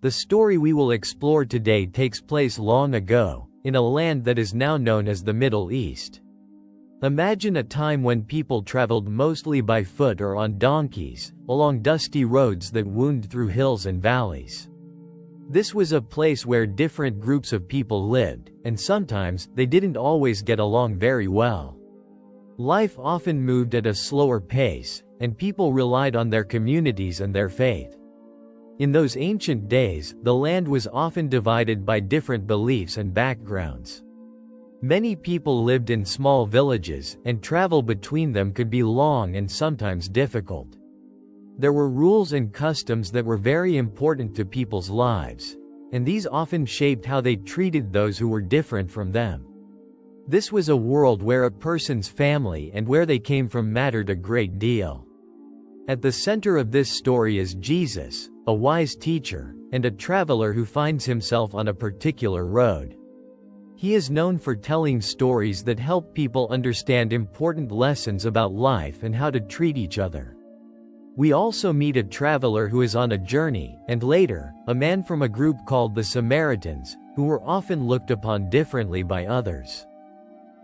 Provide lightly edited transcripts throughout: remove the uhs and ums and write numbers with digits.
The story we will explore today takes place long ago, in a land that is now known as the Middle East. Imagine a time when people traveled mostly by foot or on donkeys, along dusty roads that wound through hills and valleys. This was a place where different groups of people lived, and sometimes they didn't always get along very well. Life often moved at a slower pace, and people relied on their communities and their faith. In those ancient days, the land was often divided by different beliefs and backgrounds. Many people lived in small villages, and travel between them could be long and sometimes difficult. There were rules and customs that were very important to people's lives, and these often shaped how they treated those who were different from them. This was a world where a person's family and where they came from mattered a great deal. At the center of this story is Jesus, a wise teacher, and a traveler who finds himself on a particular road. He is known for telling stories that help people understand important lessons about life and how to treat each other. We also meet a traveler who is on a journey, and later, a man from a group called the Samaritans, who were often looked upon differently by others.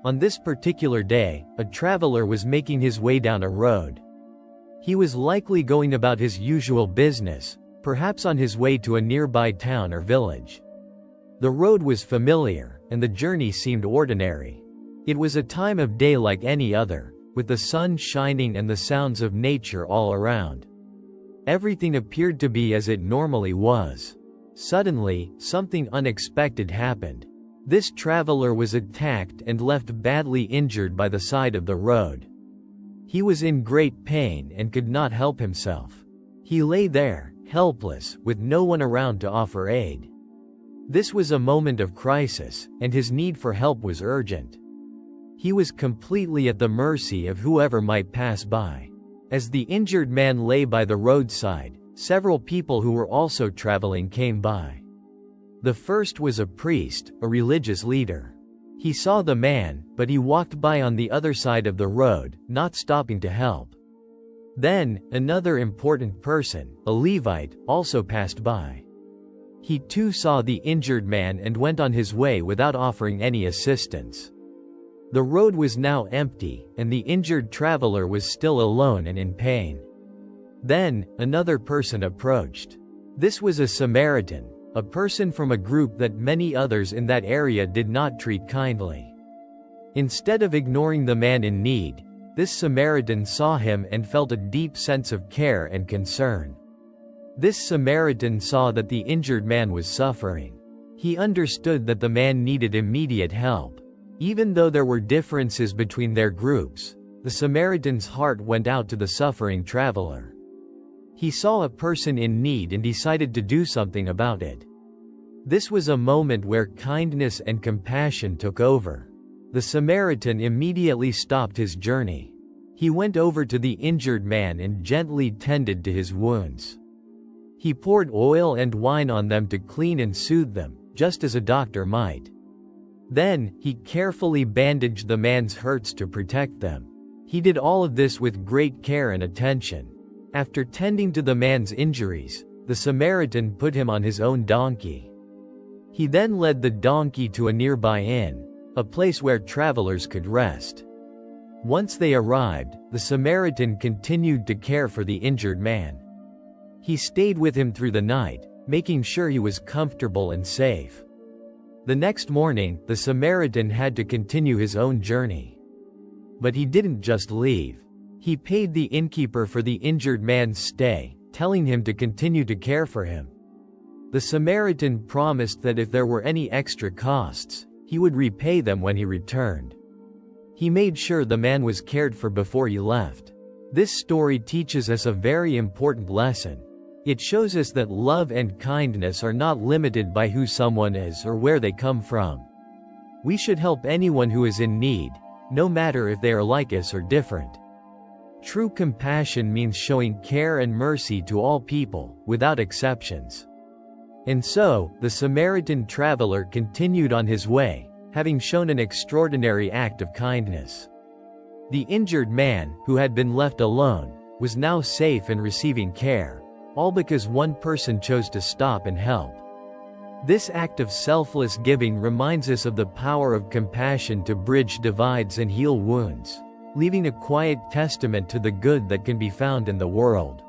On this particular day, a traveler was making his way down a road. He was likely going about his usual business, perhaps on his way to a nearby town or village. The road was familiar, and the journey seemed ordinary. It was a time of day like any other, with the sun shining and the sounds of nature all around. Everything appeared to be as it normally was. Suddenly, something unexpected happened. This traveler was attacked and left badly injured by the side of the road. He was in great pain and could not help himself. He lay there, helpless, with no one around to offer aid. This was a moment of crisis, and his need for help was urgent. He was completely at the mercy of whoever might pass by. As the injured man lay by the roadside, several people who were also traveling came by. The first was a priest, a religious leader. He saw the man, but he walked by on the other side of the road, not stopping to help. Then, another important person, a Levite, also passed by. He too saw the injured man and went on his way without offering any assistance. The road was now empty, and the injured traveler was still alone and in pain. Then, another person approached. This was a Samaritan, a person from a group that many others in that area did not treat kindly. Instead of ignoring the man in need, this Samaritan saw him and felt a deep sense of care and concern. This Samaritan saw that the injured man was suffering. He understood that the man needed immediate help. Even though there were differences between their groups, the Samaritan's heart went out to the suffering traveler. He saw a person in need and decided to do something about it. This was a moment where kindness and compassion took over. The Samaritan immediately stopped his journey. He went over to the injured man and gently tended to his wounds. He poured oil and wine on them to clean and soothe them, just as a doctor might. Then, he carefully bandaged the man's hurts to protect them. He did all of this with great care and attention. After tending to the man's injuries, the Samaritan put him on his own donkey. He then led the donkey to a nearby inn, a place where travelers could rest. Once they arrived, the Samaritan continued to care for the injured man. He stayed with him through the night, making sure he was comfortable and safe. The next morning, the Samaritan had to continue his own journey. But he didn't just leave. He paid the innkeeper for the injured man's stay, telling him to continue to care for him. The Samaritan promised that if there were any extra costs, he would repay them when he returned. He made sure the man was cared for before he left. This story teaches us a very important lesson. It shows us that love and kindness are not limited by who someone is or where they come from. We should help anyone who is in need, no matter if they are like us or different. True compassion means showing care and mercy to all people, without exceptions. And so, the Samaritan traveler continued on his way, having shown an extraordinary act of kindness. The injured man, who had been left alone, was now safe and receiving care. all because one person chose to stop and help. This act of selfless giving reminds us of the power of compassion to bridge divides and heal wounds, leaving a quiet testament to the good that can be found in the world.